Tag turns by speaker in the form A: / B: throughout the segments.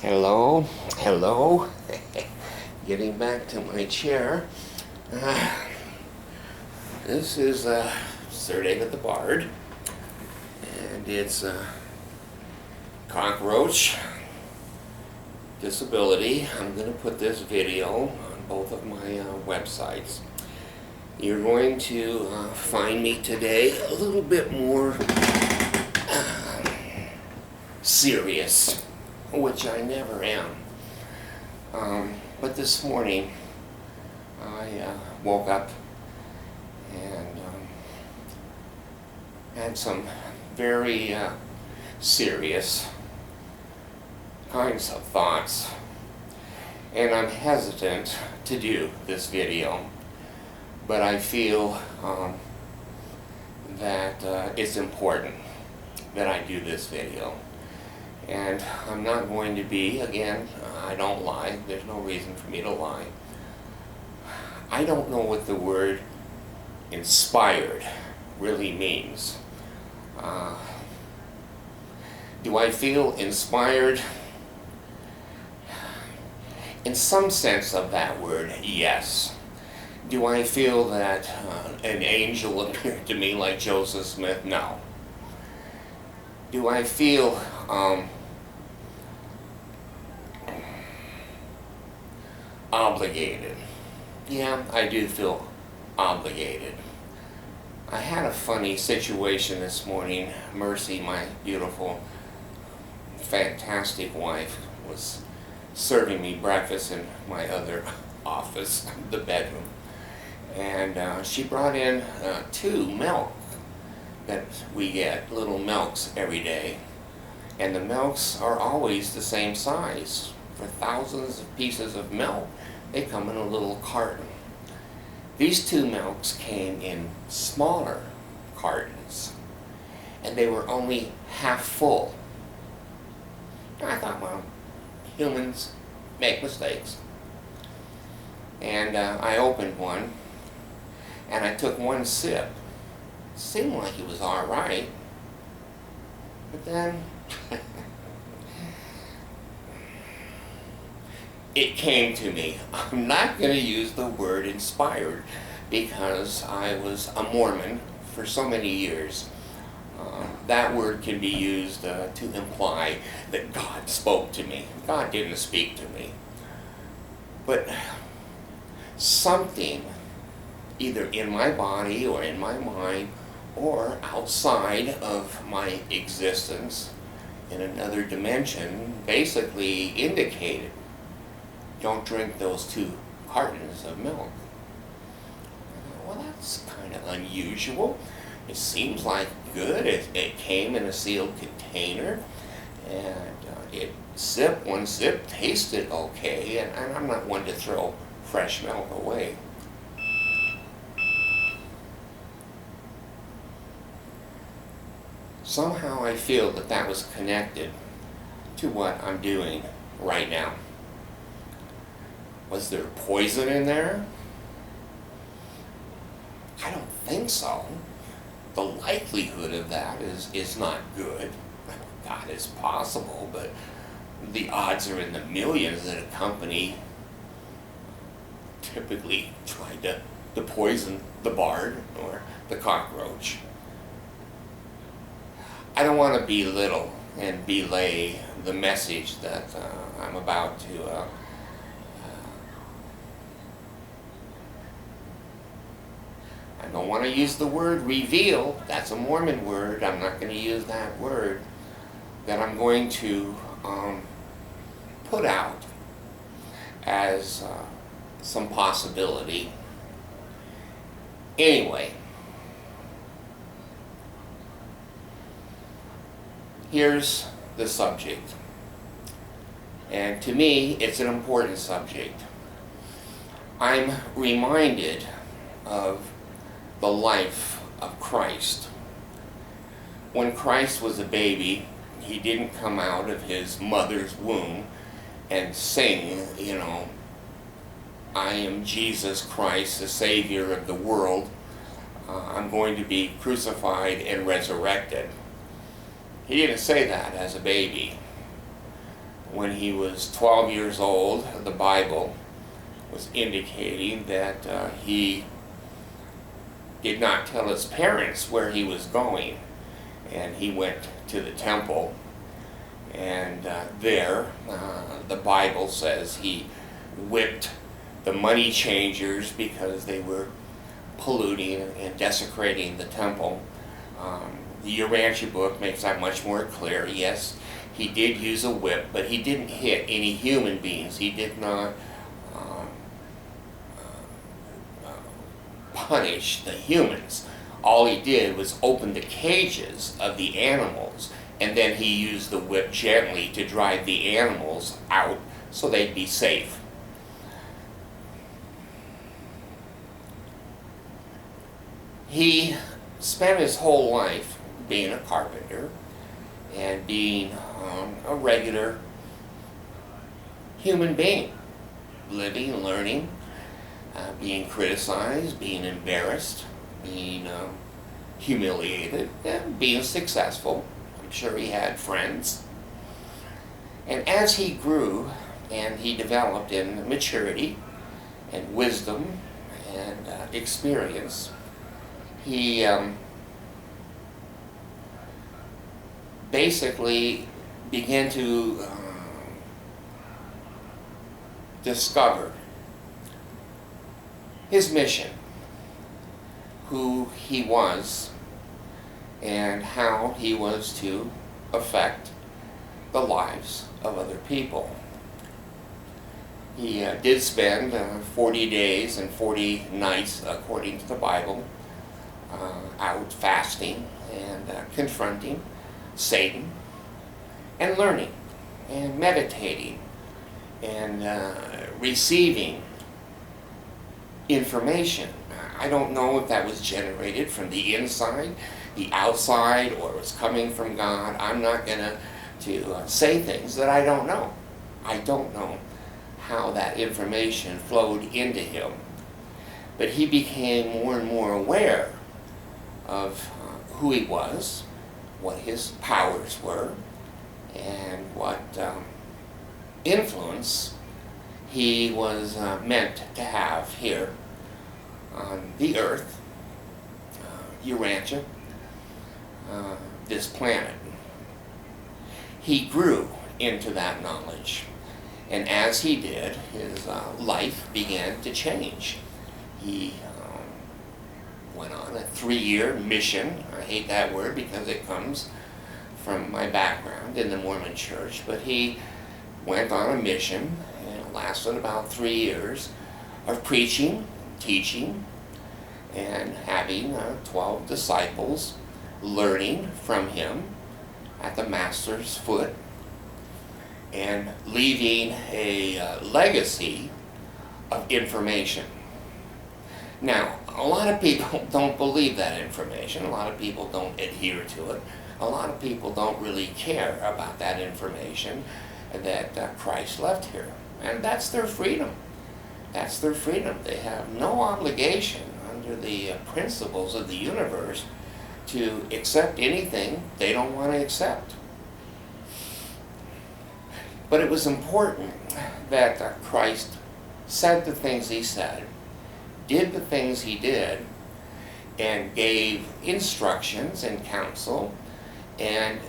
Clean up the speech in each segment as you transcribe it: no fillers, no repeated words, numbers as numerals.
A: Hello, hello. Getting back to my chair. This is Sir David the Bard, and it's cockroach disability. I'm going to put this video on both of my websites. You're going to find me today a little bit more serious, which I never am. But this morning I woke up and had some very serious kinds of thoughts, and I'm hesitant to do this video, but I feel that it's important that I do this video. And I'm not going to be, again, I don't lie, there's no reason for me to lie. I don't know what the word inspired really means. Do I feel inspired? In some sense of that word, yes. Do I feel that an angel appeared to me like Joseph Smith? No. Do I feel obligated? Yeah, I do feel obligated. I had a funny situation this morning. Mercy, my beautiful, fantastic wife, was serving me breakfast in my other office, the bedroom. And she brought in 2 milk that we get, little milks every day. And the milks are always the same size. For thousands of pieces of milk, they come in a little carton. These 2 milks came in smaller cartons, and they were only half full. And I thought, well, humans make mistakes. And I opened one, and I took 1 sip. It seemed like it was all right, but then it came to me. I'm not going to use the word inspired because I was a Mormon for so many years. That word can be used to imply that God spoke to me. God didn't speak to me. But something, either in my body or in my mind or outside of my existence in another dimension, basically indicated, don't drink those 2 cartons of milk. Well, that's kind of unusual. It seems like good. It came in a sealed container, and one sip tasted okay, and I'm not one to throw fresh milk away. Somehow I feel that that was connected to what I'm doing right now. Was there poison in there? I don't think so. The likelihood of that is not good. God, it's possible, but the odds are in the millions that a company typically tried to poison the bard or the cockroach. I don't want to belittle and belay the message that I'm about to I don't want to use the word reveal. That's a Mormon word. I'm not going to use that word. That I'm going to put out as some possibility. Anyway, here's the subject. And to me, it's an important subject. I'm reminded of the life of Christ. When Christ was a baby, he didn't come out of his mother's womb and sing, I am Jesus Christ, the Savior of the world. I'm going to be crucified and resurrected. He didn't say that as a baby. when he was 12 years old, the Bible was indicating that he did not tell his parents where he was going, and he went to the temple, and there the Bible says he whipped the money changers because they were polluting and desecrating the temple. The Urantia book makes that much more clear. Yes, he did use a whip, but he didn't hit any human beings. He did not punish the humans. All he did was open the cages of the animals, and then he used the whip gently to drive the animals out so they'd be safe. He spent his whole life being a carpenter and being a regular human being, living, learning, being criticized, being embarrassed, being humiliated, and being successful. I'm sure he had friends. And as he grew and he developed in maturity and wisdom and experience, he basically began to discover his mission, who he was, and how he was to affect the lives of other people. He did spend 40 days and 40 nights, according to the Bible, out fasting and confronting Satan and learning and meditating and receiving information. I don't know if that was generated from the inside, the outside, or it was coming from God. I'm not going to say things that I don't know. I don't know how that information flowed into him. But he became more and more aware of who he was, what his powers were, and what influence he was meant to have here on the earth, Urantia, this planet. He grew into that knowledge, and as he did, his life began to change. He went on a 3-year mission. I hate that word because it comes from my background in the Mormon Church, but he went on a mission, and it lasted about 3 years of preaching, teaching, and having 12 disciples learning from him at the Master's foot, and leaving a legacy of information. Now, a lot of people don't believe that information. A lot of people don't adhere to it. A lot of people don't really care about that information that Christ left here. And that's their freedom. That's their freedom. They have no obligation under the principles of the universe to accept anything they don't want to accept. But it was important that Christ said the things he said, did the things he did, and gave instructions and counsel, and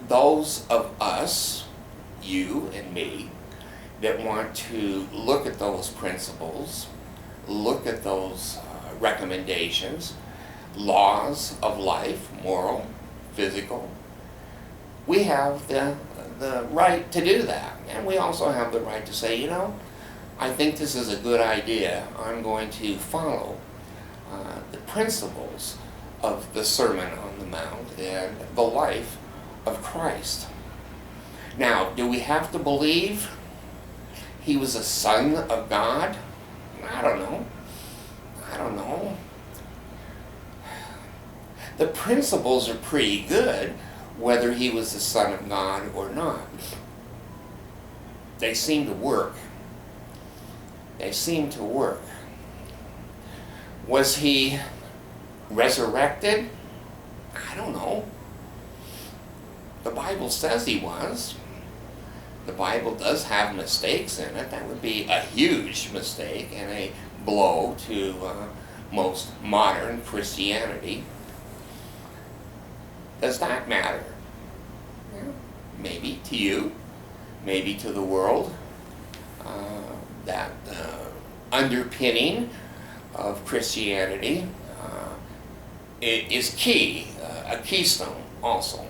A: those of us, you and me, that want to look at those principles, look at those recommendations, laws of life, moral, physical, we have the right to do that. And we also have the right to say, you know, I think this is a good idea. I'm going to follow the principles of the Sermon on the Mount and the life of Christ. Now, do we have to believe he was a son of God? I don't know. I don't know. The principles are pretty good, whether he was the son of God or not. They seem to work. They seem to work. Was he resurrected? I don't know. The Bible says he was. The the Bible does have mistakes in it. That would be a huge mistake and a blow to most modern Christianity. Does that matter? Maybe to you, maybe to the world. That underpinning of Christianity is key, a keystone also.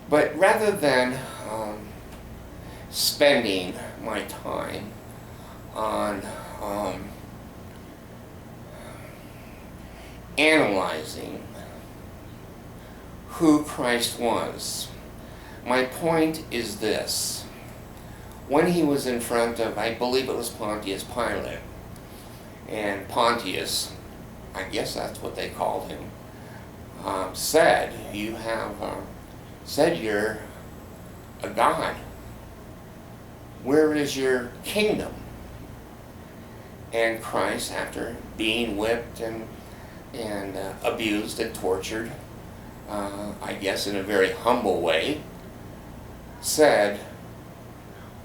A: But rather than spending my time on analyzing who Christ was, my point is this. When he was in front of, I believe it was Pontius Pilate, and Pontius, I guess that's what they called him, said, "You have said you're a god. Where is your kingdom?" And Christ, after being whipped and abused and tortured, I guess in a very humble way, said,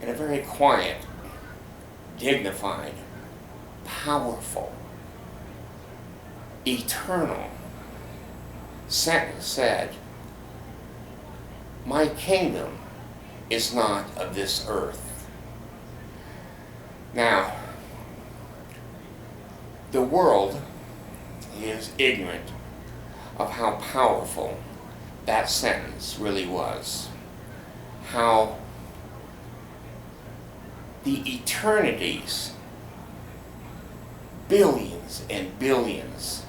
A: in a very quiet, dignified, powerful, eternal sentence, said, "My kingdom is not of this earth." Now, the world is ignorant of how powerful that sentence really was. How the eternities, billions and billions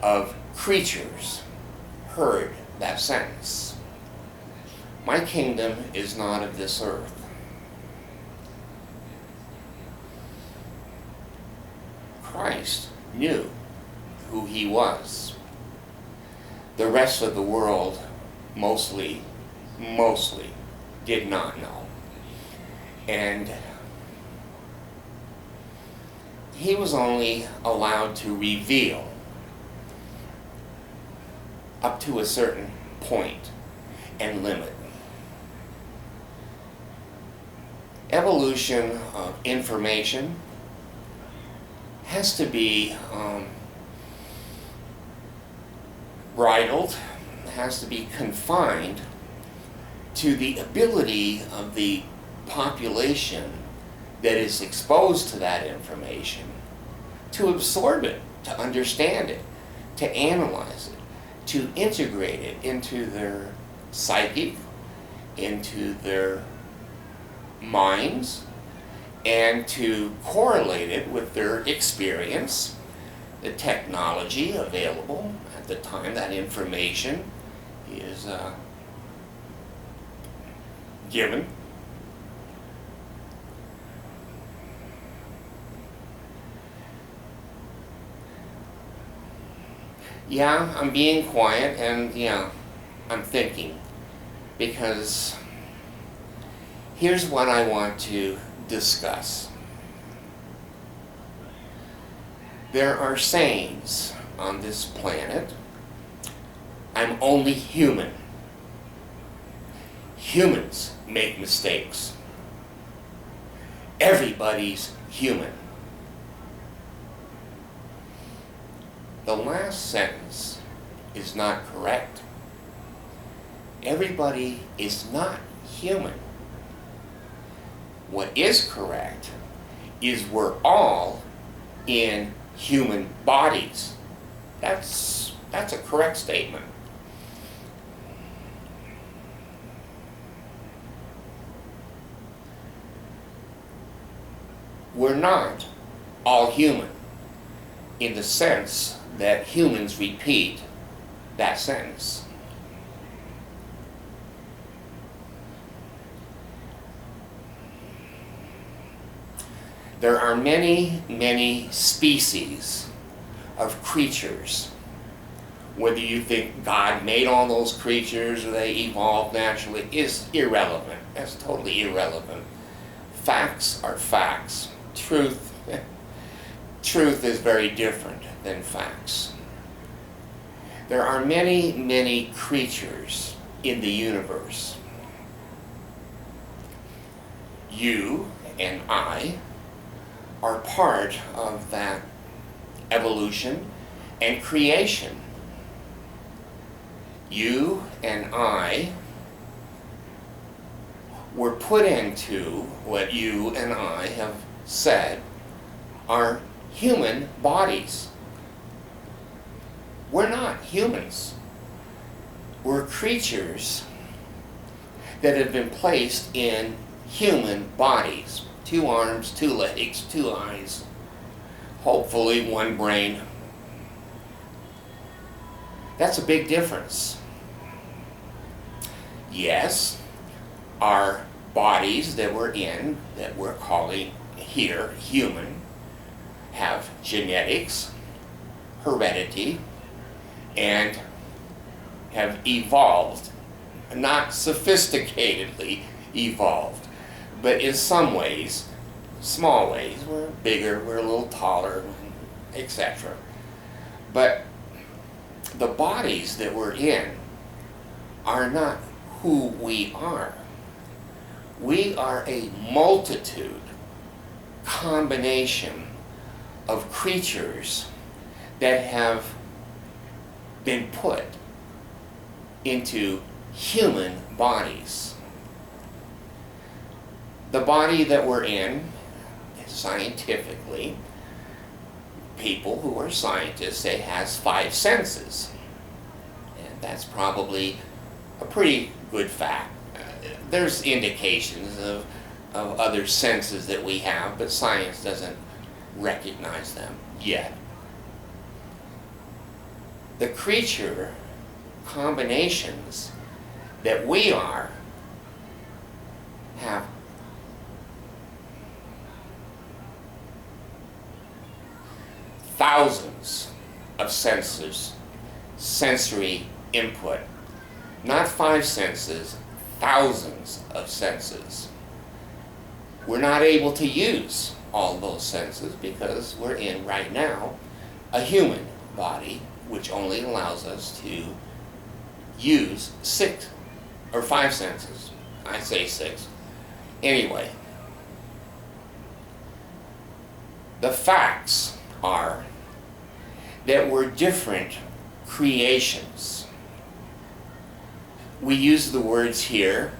A: of creatures heard that sentence. My kingdom is not of this earth. Christ knew who he was. The rest of the world mostly did not know. And he was only allowed to reveal up to a certain point and limit. Evolution of information has to be bridled, has to be confined to the ability of the population that is exposed to that information to absorb it, to understand it, to analyze it, to integrate it into their psyche, into their minds, and to correlate it with their experience, the technology available at the time that information is given. Yeah, I'm being quiet, and yeah, I'm thinking, because here's what I want to discuss. There are sayings on this planet. I'm only human. Humans make mistakes. Everybody's human. The last sentence is not correct. Everybody is not human. What is correct is we're all in human bodies. That's a correct statement. We're not all human in the sense that humans repeat that sentence. There are many, many species of creatures. Whether you think God made all those creatures or they evolved naturally is irrelevant. That's totally irrelevant. Facts are facts. Truth is very different than facts. There are many, many creatures in the universe. You and I are part of that evolution and creation. You and I were put into what you and I have said are human bodies. We're not humans. We're creatures that have been placed in human bodies. 2 arms, 2 legs, 2 eyes, hopefully 1 brain. That's a big difference. Yes, our bodies that we're in, that we're calling here human, have genetics, heredity, and have evolved. Not sophisticatedly evolved, but in some ways, small ways, we're bigger, we're a little taller, etc. But the bodies that we're in are not who we are. We are a multitude, combination of creatures that have been put into human bodies. The body that we're in, scientifically, people who are scientists say has 5 senses. And that's probably a pretty good fact. There's indications of other senses that we have, but science doesn't recognize them yet. The creature combinations that we are have thousands of senses, sensory input. Not 5 senses, thousands of senses. We're not able to use all those senses because we're in, right now, a human body, which only allows us to use 6 or 5 senses. I say 6. Anyway, the facts are that we're different creations. We use the words here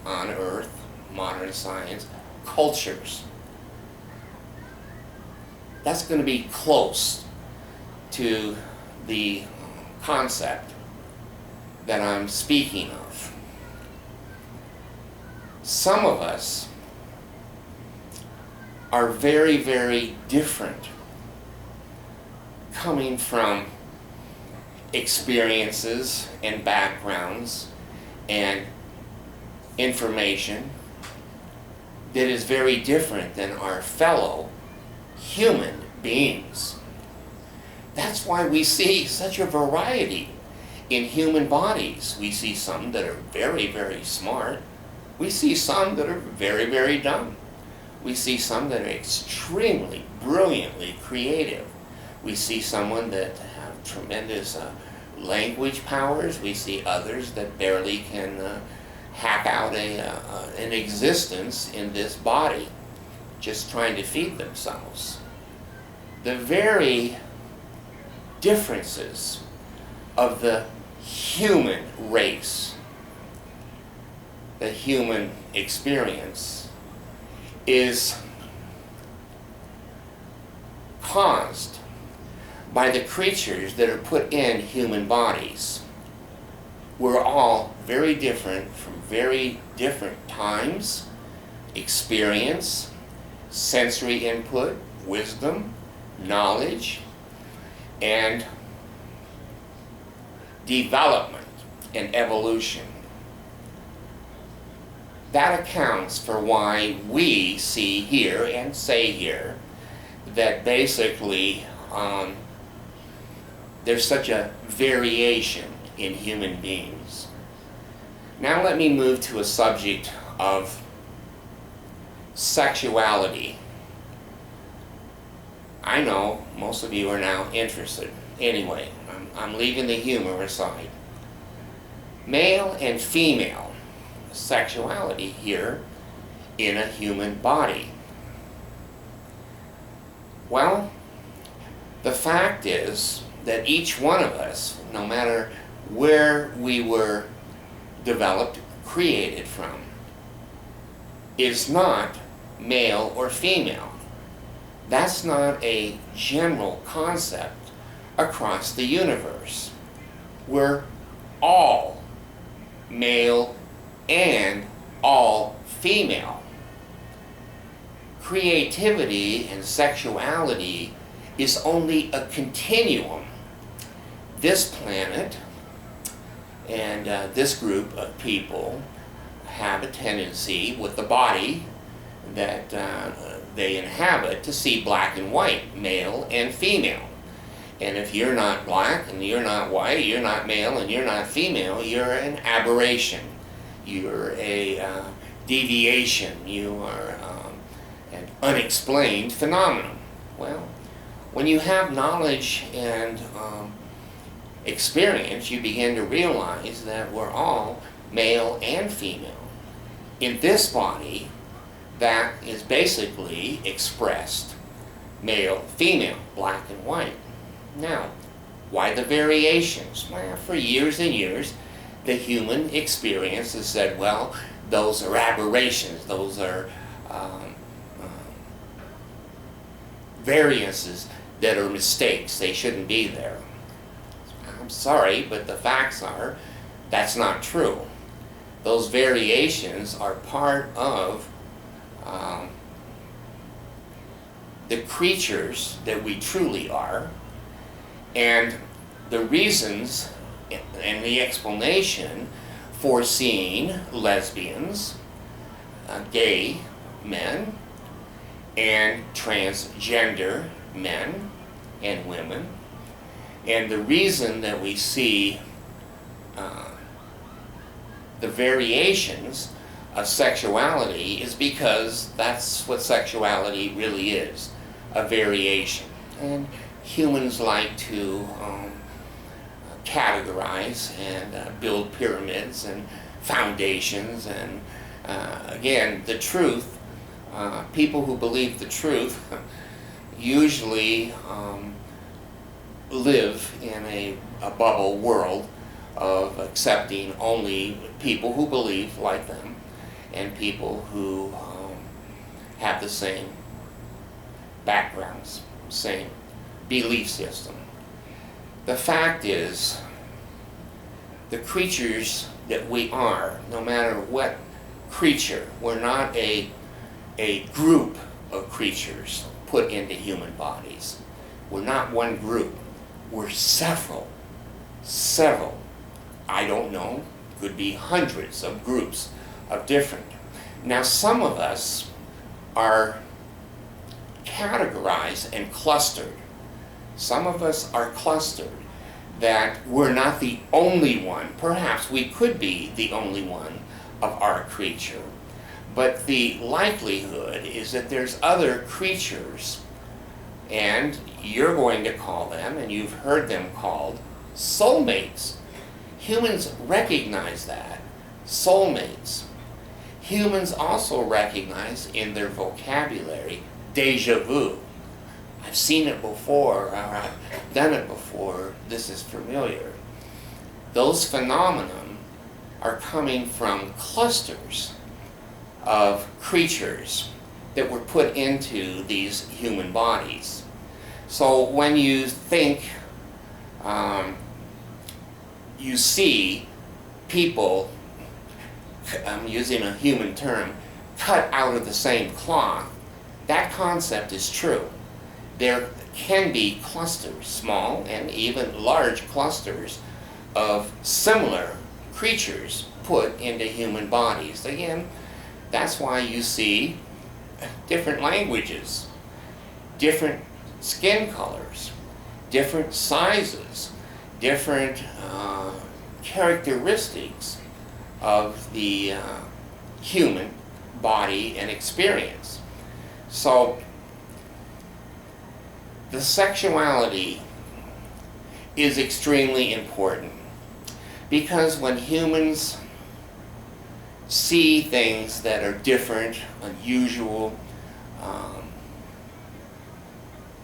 A: on Earth, modern science, cultures. That's going to be close to the concept that I'm speaking of. Some of us are very, very different, coming from experiences and backgrounds and information that is very different than our fellow human beings. That's why we see such a variety in human bodies. We see some that are very, very smart. We see some that are very, very dumb. We see some that are extremely, brilliantly creative. We see someone that have tremendous language powers. We see others that barely can hack out an existence in this body, just trying to feed themselves. The very differences of the human race, the human experience, is caused by the creatures that are put in human bodies. We're all very different from very different times, experience, sensory input, wisdom, knowledge, and development and evolution. That accounts for why we see here and say here that basically there's such a variation in human beings. Now let me move to a subject of sexuality. I know most of you are now interested. Anyway, I'm leaving the humor aside. Male and female sexuality here in a human body? Well, the fact is that each one of us, no matter where we were developed, created from, is not male or female. That's not a general concept across the universe. We're all male and all female. Creativity and sexuality is only a continuum. This planet and this group of people have a tendency with the body that they inhabit to see black and white, male and female. And if you're not black and you're not white, you're not male and you're not female, you're an aberration. You're a deviation. You are an unexplained phenomenon. Well, when you have knowledge and experience, you begin to realize that we're all male and female. In this body, that is basically expressed male, female, black and white. Now, why the variations? Well, for years and years, the human experience has said, well, those are aberrations, those are variances that are mistakes, they shouldn't be there. I'm sorry, but the facts are that's not true. Those variations are part of the creatures that we truly are, and the reasons and the explanation for seeing lesbians, gay men, and transgender men and women, and the reason that we see the variations of sexuality is because that's what sexuality really is, a variation. And humans like to categorize and build pyramids and foundations, and again, the truth, people who believe the truth usually live in a bubble world of accepting only people who believe like them and people who have the same backgrounds, same belief system. The fact is, the creatures that we are, no matter what creature, we're not a group of creatures put into human bodies. We're not one group. We're several, I don't know, could be hundreds of groups of different. Now, some of us are categorized and clustered. Some of us are clustered that we're not the only one. Perhaps we could be the only one of our creature. But the likelihood is that there's other creatures, and you're going to call them, and you've heard them called, soulmates. Humans recognize that, soulmates. Humans also recognize in their vocabulary déjà vu. I've seen it before, or I've done it before, this is familiar. Those phenomena are coming from clusters of creatures that were put into these human bodies. So when you think, you see people, I'm using a human term, cut out of the same cloth, that concept is true. There can be clusters, small and even large clusters of similar creatures put into human bodies. Again, that's why you see different languages, different skin colors, different sizes, different characteristics of the human body and experience. So the sexuality is extremely important, because when humans see things that are different, unusual,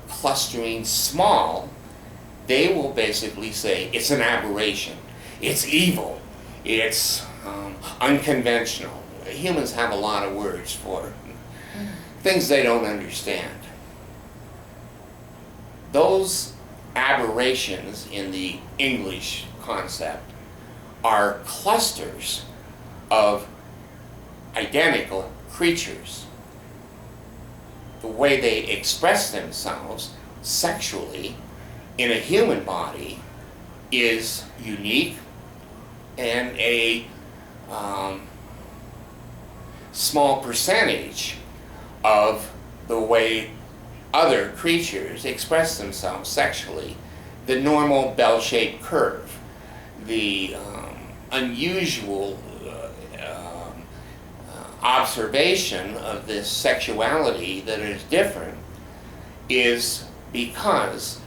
A: clustering, small, they will basically say it's an aberration, it's evil, it's unconventional. Humans have a lot of words for things they don't understand. Those aberrations in the English concept are clusters of identical creatures. The way they express themselves sexually in a human body is unique, and a small percentage of the way other creatures express themselves sexually. The normal bell-shaped curve, the unusual observation of this sexuality that is different is because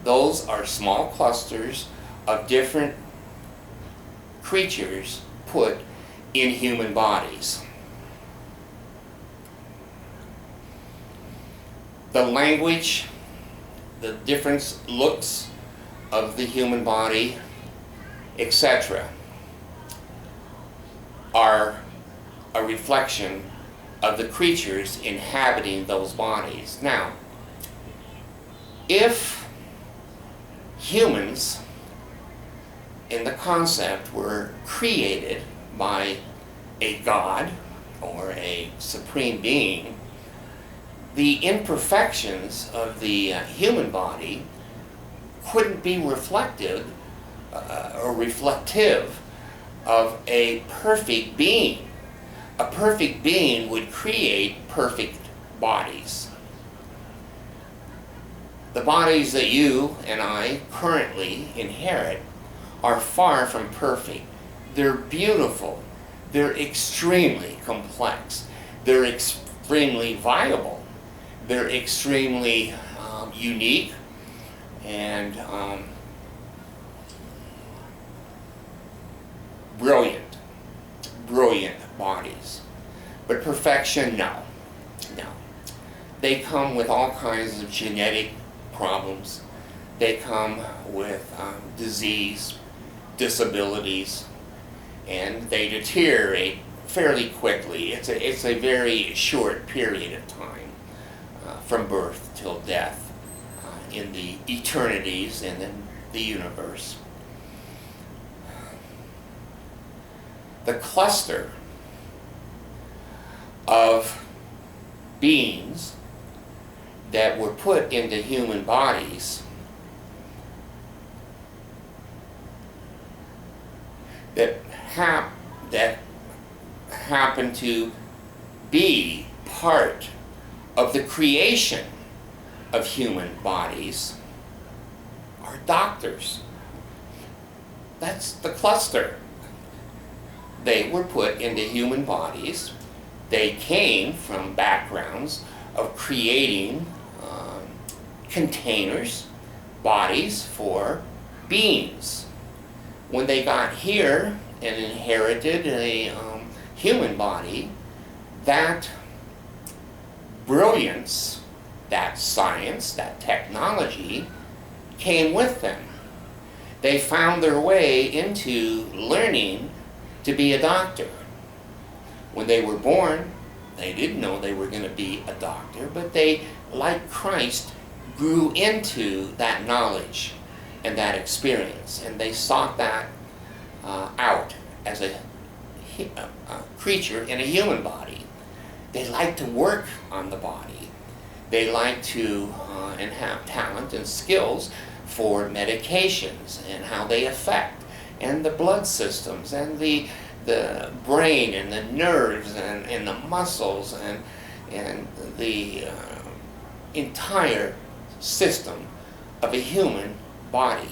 A: those are small clusters of different creatures put in human bodies. The language, the different looks of the human body, etc., are a reflection of the creatures inhabiting those bodies. Now, if humans in the concept were created by a god or a supreme being, the imperfections of the human body couldn't be reflective of a perfect being. A perfect being would create perfect bodies. The bodies that you and I currently inherit are far from perfect. They're beautiful. They're extremely complex. They're extremely viable. They're extremely unique and brilliant bodies. But perfection, no. They come with all kinds of genetic problems. They come with disease, disabilities, and they deteriorate fairly quickly. It's a very short period of time, from birth till death, in the eternities and in the universe. The cluster of beings that were put into human bodies that happen to be part of the creation of human bodies are doctors. That's the cluster. They were put into human bodies. They came from backgrounds of creating containers, bodies for beings. When they got here and inherited a human body, that brilliance, that science, that technology came with them. They found their way into learning to be a doctor. When they were born, they didn't know they were going to be a doctor, but they, like Christ, grew into that knowledge and that experience, and they sought that out as a creature in a human body. They like to work on the body. They like to and have talent and skills for medications and how they affect, and the blood systems, and the brain, and the nerves, and the muscles, and the entire system of a human body.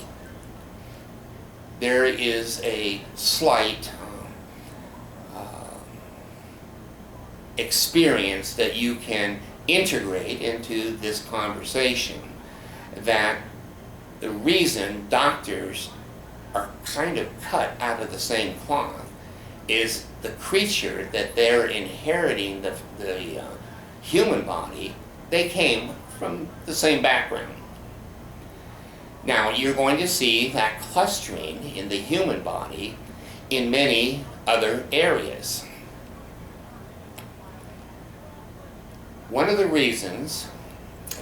A: There is a slight experience that you can integrate into this conversation, that the reason doctors are kind of cut out of the same cloth is the creature that they're inheriting the human body. They came from the same background. Now, you're going to see that clustering in the human body in many other areas. One of the reasons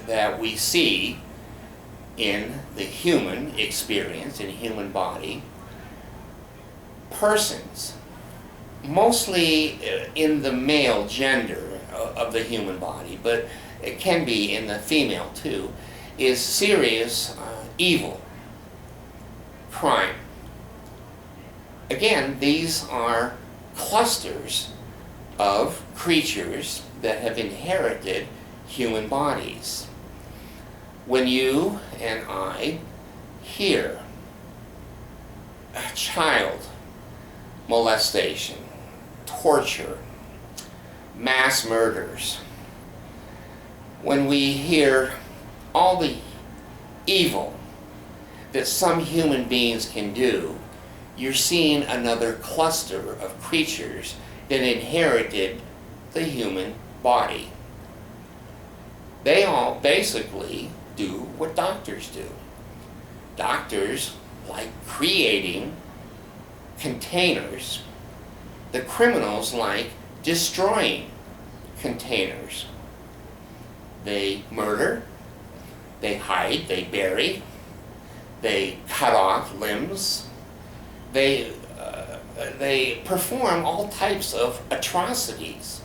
A: that we see in the human experience, in human body, persons, mostly in the male gender of the human body, but it can be in the female too, is serious evil, crime. Again, these are clusters of creatures that have inherited human bodies. When you and I hear child molestation, torture, mass murders, when we hear all the evil that some human beings can do, you're seeing another cluster of creatures that inherited the human body. They all basically do what doctors do. Doctors like creating containers. The criminals like destroying containers. They murder, they hide, they bury, they cut off limbs, they perform all types of atrocities.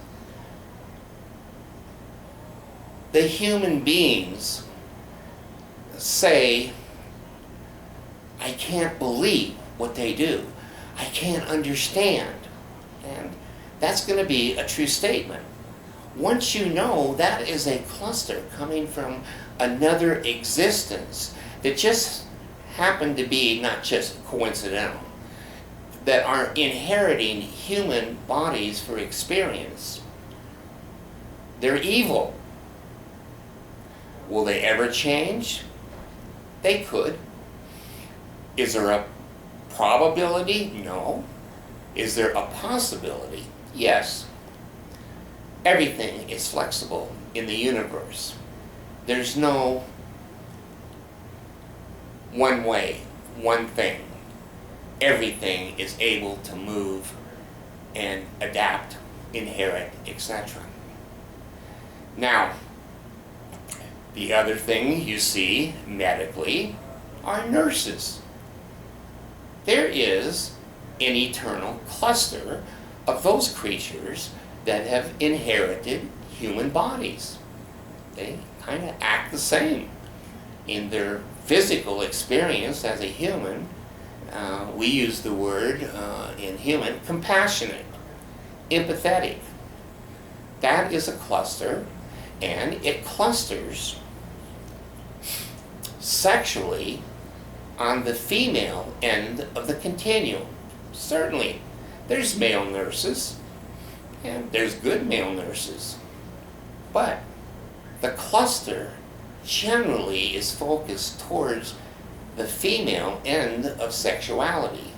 A: The human beings say, I can't believe what they do. I can't understand. And that's going to be a true statement. Once you know that is a cluster coming from another existence that just happened to be not just coincidental, that are inheriting human bodies for experience, they're evil. Will they ever change? They could. Is there a probability? No. Is there a possibility? Yes. Everything is flexible in the universe. There's no one way, one thing. Everything is able to move and adapt, inherit, etc. Now, the other thing you see medically are nurses. There is an eternal cluster of those creatures that have inherited human bodies. They kind of act the same in their physical experience as a human. We use the word in human, compassionate, empathetic. That is a cluster, and it clusters sexually on the female end of the continuum. Certainly, there's male nurses, and there's good male nurses, but the cluster generally is focused towards the female end of sexuality.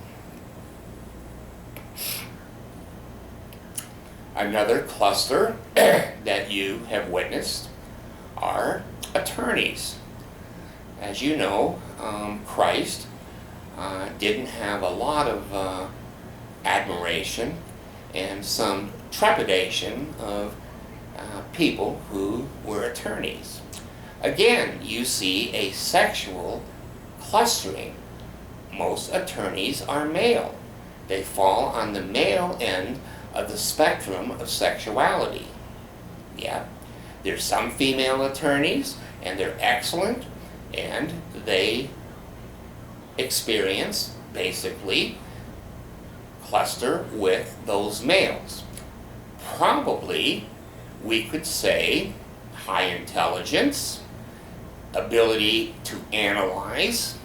A: Another cluster that you have witnessed are attorneys. As you know, Christ didn't have a lot of admiration and some trepidation of people who were attorneys. Again, you see a sexual clustering. Most attorneys are male. They fall on the male end of the spectrum of sexuality. Yeah, there's some female attorneys, and they're excellent, and they experience, basically, cluster with those males. Probably, we could say, high intelligence, ability to analyze,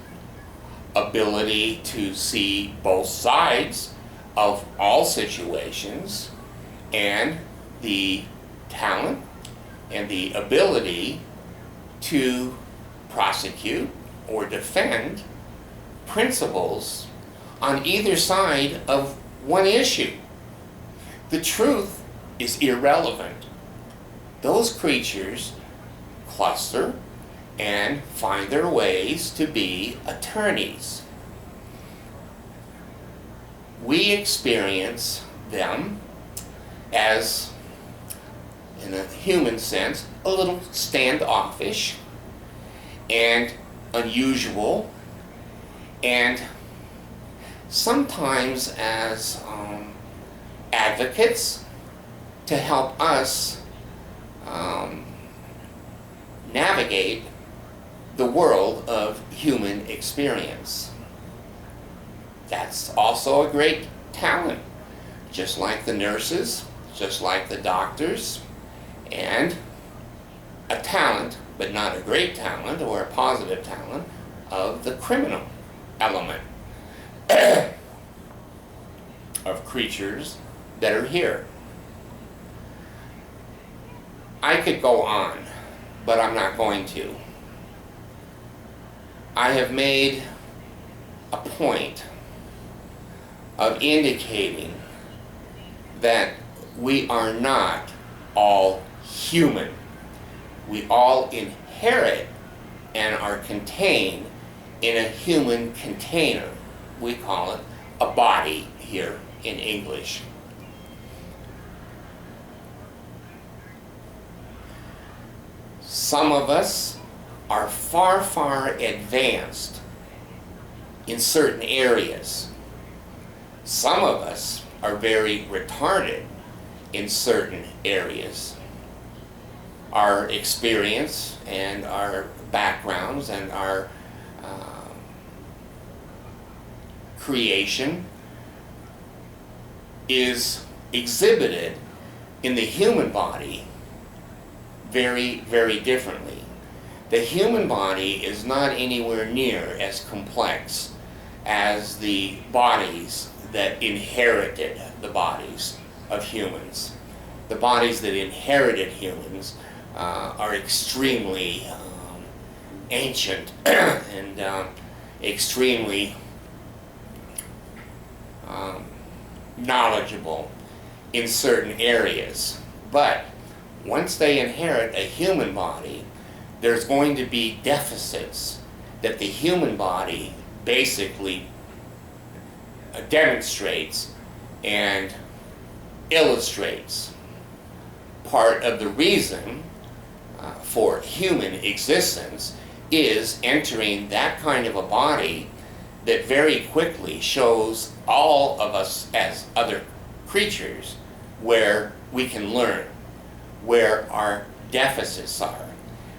A: ability to see both sides of all situations, and the talent and the ability to prosecute or defend principles on either side of one issue. The truth is irrelevant. Those creatures cluster and find their ways to be attorneys. We experience them as, in a human sense, a little standoffish and unusual, and sometimes as advocates to help us navigate the world of human experience. That's also a great talent, just like the nurses, just like the doctors, and a talent, but not a great talent or a positive talent, of the criminal element of creatures that are here. I could go on, but I'm not going to. I have made a point of indicating that we are not all human. We all inherit and are contained in a human container. We call it a body here in English. Some of us are far, far advanced in certain areas. Some of us are very retarded in certain areas. Our experience and our backgrounds and our creation is exhibited in the human body very, very differently. The human body is not anywhere near as complex as the bodies that inherited the bodies of humans. The bodies that inherited humans are extremely ancient and extremely knowledgeable in certain areas. But once they inherit a human body, there's going to be deficits that the human body basically demonstrates and illustrates. Part of the reason for human existence is entering that kind of a body that very quickly shows all of us as other creatures where we can learn, where our deficits are.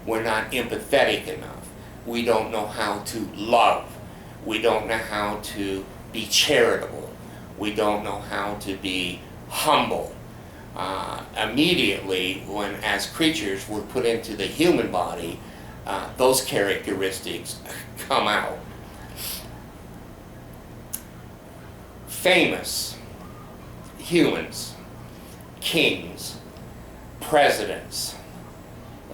A: We're not empathetic enough. We don't know how to love. We don't know how to be charitable. We don't know how to be humble. Immediately, when as creatures we're put into the human body, those characteristics come out. Famous humans, kings, presidents,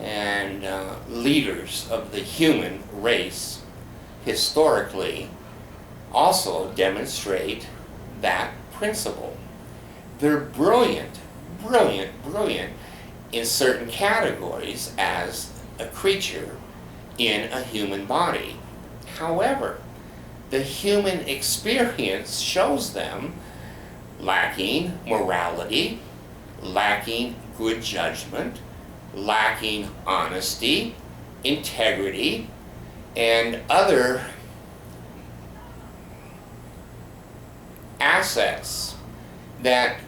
A: and leaders of the human race historically also demonstrate that principle. They're brilliant, brilliant, brilliant in certain categories as a creature in a human body. However, the human experience shows them lacking morality, lacking good judgment, lacking honesty, integrity, and other assets that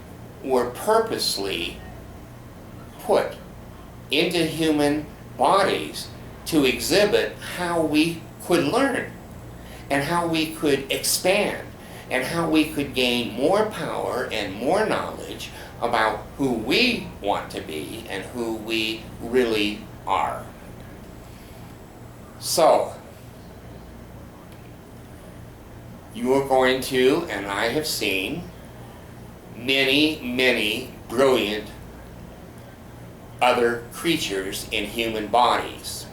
A: were purposely put into human bodies to exhibit how we could learn and how we could expand and how we could gain more power and more knowledge about who we want to be and who we really are. So, you are going to, and I have seen, many, many brilliant other creatures in human bodies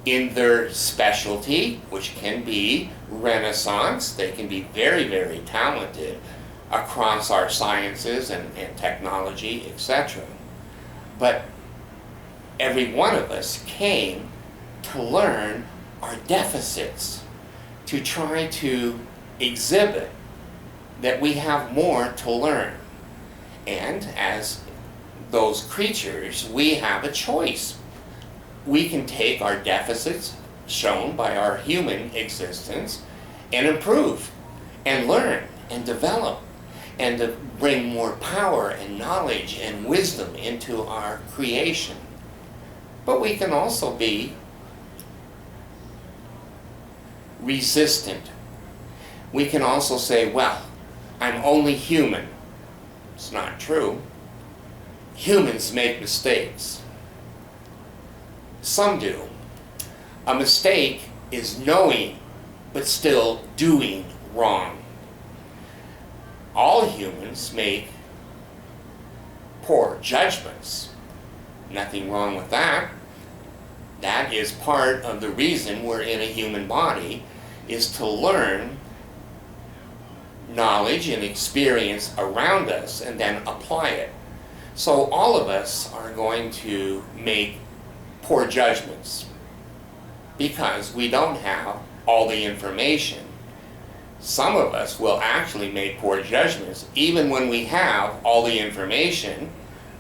A: in their specialty, which can be Renaissance. They can be very, very talented across our sciences and technology, etc. But every one of us came to learn our deficits, to try to exhibit that we have more to learn. And as those creatures, we have a choice. We can take our deficits shown by our human existence and improve and learn and develop and to bring more power and knowledge and wisdom into our creation. But we can also be resistant. We can also say, well, I'm only human. It's not true. Humans make mistakes. Some do. A mistake is knowing but still doing wrong. All humans make poor judgments. Nothing wrong with that. That is part of the reason we're in a human body, is to learn knowledge and experience around us and then apply it. So all of us are going to make poor judgments because we don't have all the information. Some of us will actually make poor judgments even when we have all the information.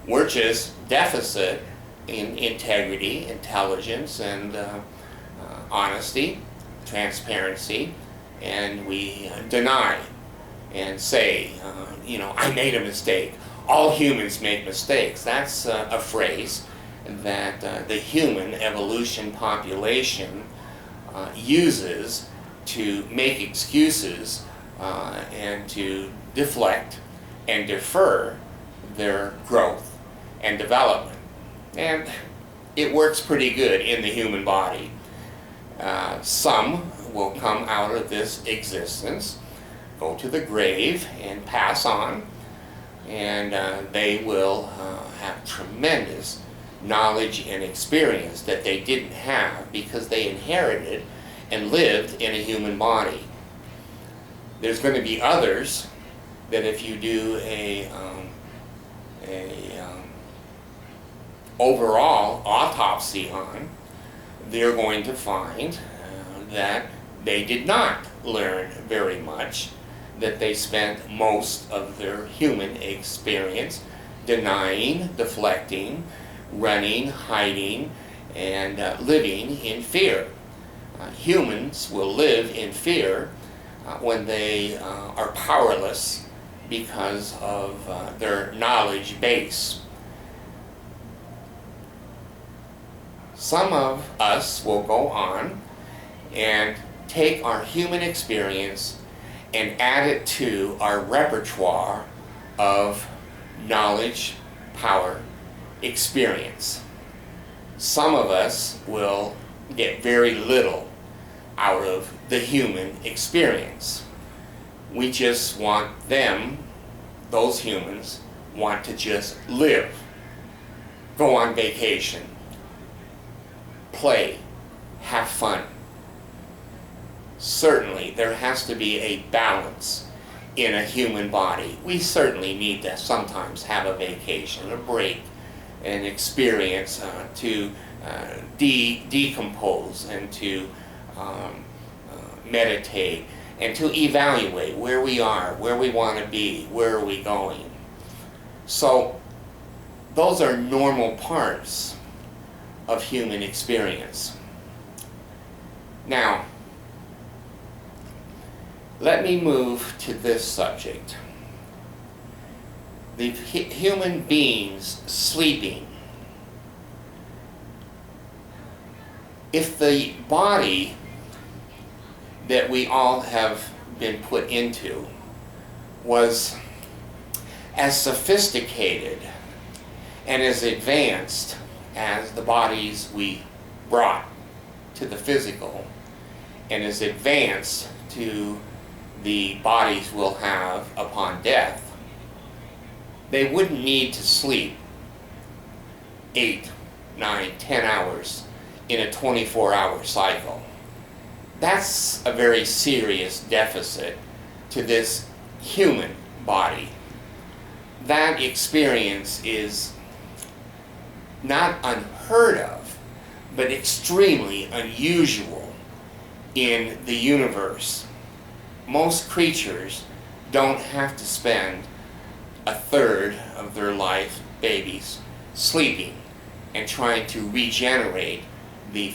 A: We're just deficit in integrity, intelligence, and honesty, transparency, and we deny and say, I made a mistake. All humans make mistakes. That's a phrase that the human evolution population uses to make excuses and to deflect and defer their growth and development. And it works pretty good in the human body. Some will come out of this existence, go to the grave, and pass on, and they will have tremendous knowledge and experience that they didn't have because they inherited and lived in a human body. There's going to be others that if you do a overall autopsy on, they're going to find that they did not learn very much, that they spent most of their human experience denying, deflecting, running, hiding, and living in fear. Humans will live in fear when they are powerless because of their knowledge base. Some of us will go on and take our human experience and add it to our repertoire of knowledge, power, experience. Some of us will get very little out of the human experience. We just want them, those humans, want to just live, go on vacation, play, have fun. Certainly, there has to be a balance in a human body. We certainly need to sometimes have a vacation, a break, an experience to decompose and to meditate and to evaluate where we are, where we want to be, where are we going. So those are normal parts of human experience. Now, let me move to this subject. The human beings sleeping. If the body that we all have been put into was as sophisticated and as advanced as the bodies we brought to the physical, and as advanced to the bodies we'll have upon death, they wouldn't need to sleep 8, 9, 10 hours in a 24-hour cycle. That's a very serious deficit to this human body. That experience is not unheard of, but extremely unusual in the universe. Most creatures don't have to spend a third of their life, babies, sleeping and trying to regenerate the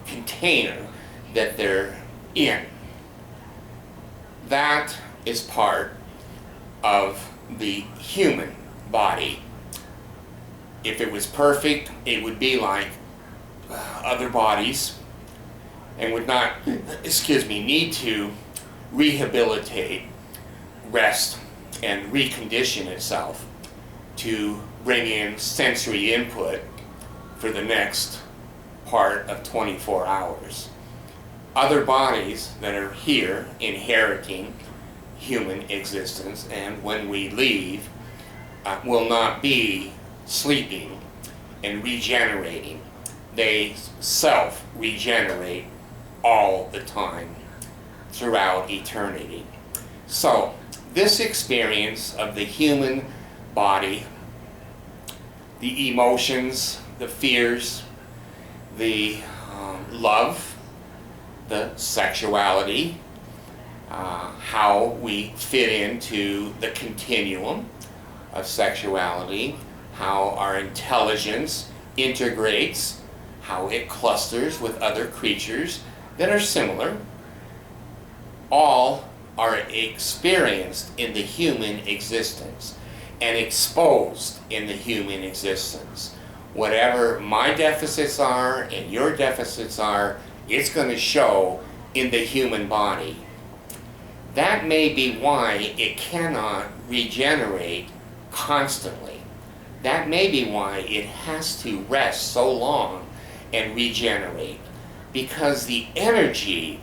A: container that they're in. That is part of the human body. If it was perfect, it would be like other bodies and would not, need to rehabilitate, rest, and recondition itself to bring in sensory input for the next part of 24 hours. Other bodies that are here inheriting human existence, and when we leave, will not be sleeping and regenerating. They self-regenerate all the time throughout eternity. So, this experience of the human body, the emotions, the fears, the love, the sexuality, how we fit into the continuum of sexuality, how our intelligence integrates, how it clusters with other creatures that are similar, all are experienced in the human existence and exposed in the human existence. Whatever my deficits are and your deficits are, it's going to show in the human body. That may be why it cannot regenerate constantly. That may be why it has to rest so long and regenerate, because the energy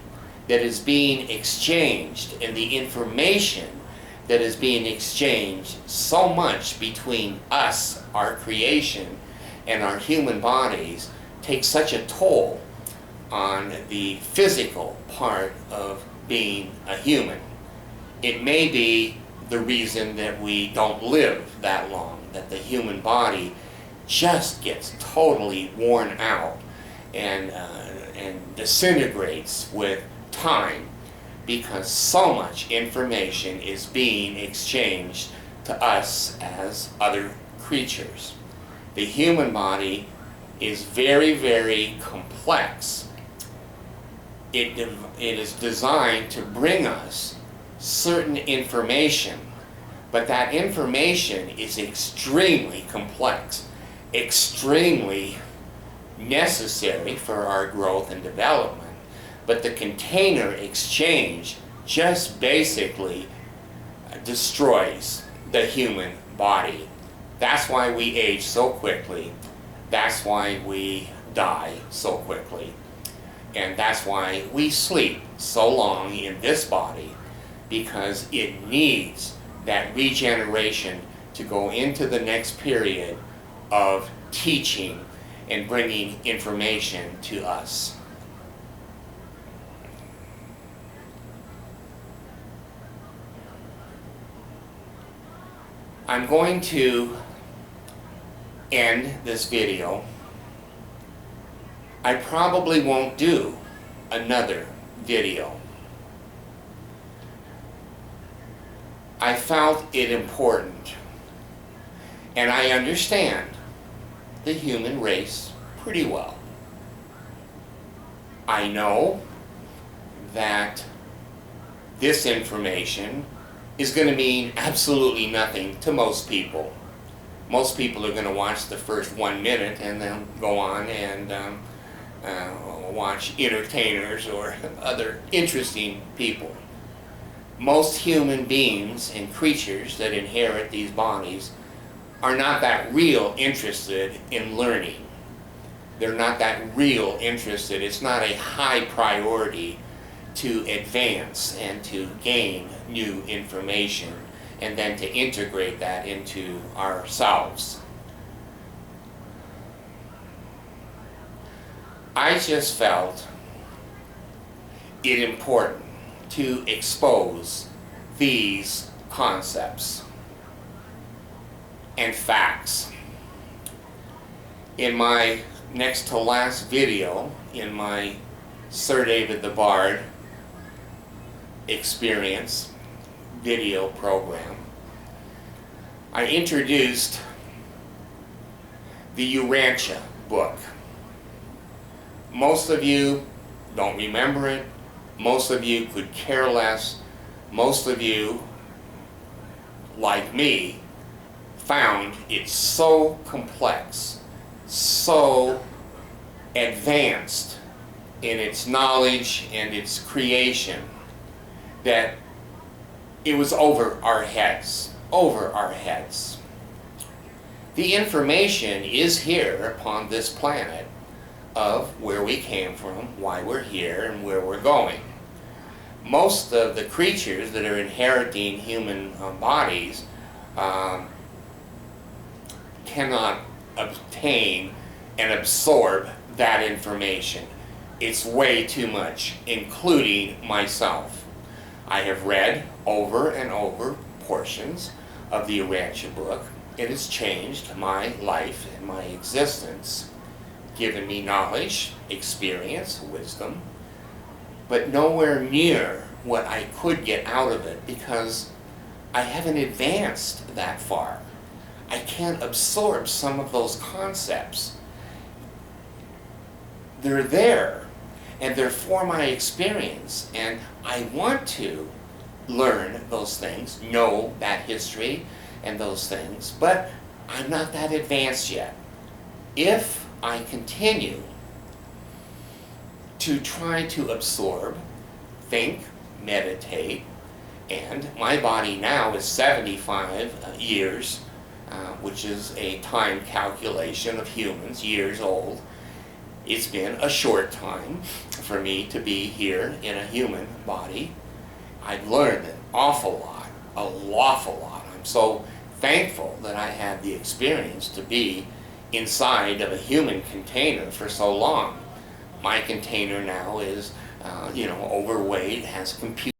A: that is being exchanged and the information that is being exchanged so much between us, our creation, and our human bodies takes such a toll on the physical part of being a human. It may be the reason that we don't live that long, that the human body just gets totally worn out and disintegrates with time, because so much information is being exchanged to us as other creatures. The human body is very, very complex. It is designed to bring us certain information, but that information is extremely complex, extremely necessary for our growth and development. But the container exchange just basically destroys the human body. That's why we age so quickly. That's why we die so quickly. And that's why we sleep so long in this body, because it needs that regeneration to go into the next period of teaching and bringing information to us. I'm going to end this video. I probably won't do another video. I felt it important, and I understand the human race pretty well. I know that this information is going to mean absolutely nothing to most people. Most people are going to watch the first 1 minute and then go on and watch entertainers or other interesting people. Most human beings and creatures that inherit these bodies are not that real interested in learning. They're not that real interested. It's not a high priority to advance and to gain new information and then to integrate that into ourselves. I just felt it important to expose these concepts and facts. In my next to last video in my Sir David the Bard Experience video program, I introduced the Urantia book. Most of you don't remember it. Most of you could care less. Most of you, like me, found it so complex, so advanced in its knowledge and its creation that it was over our heads, The information is here upon this planet of where we came from, why we're here, and where we're going. Most of the creatures that are inheriting human bodies cannot obtain and absorb that information. It's way too much, including myself. I have read over and over portions of the Urantia book. It has changed my life and my existence, given me knowledge, experience, wisdom, but nowhere near what I could get out of it because I haven't advanced that far. I can't absorb some of those concepts. They're there, and they're for my experience, and I want to learn those things, know that history and those things, but I'm not that advanced yet. If I continue to try to absorb, think, meditate, and my body now is 75 years, which is a time calculation of humans, years old. It's been a short time for me to be here in a human body. I've learned an awful lot, I'm so thankful that I had the experience to be inside of a human container for so long. My container now is, overweight, has computer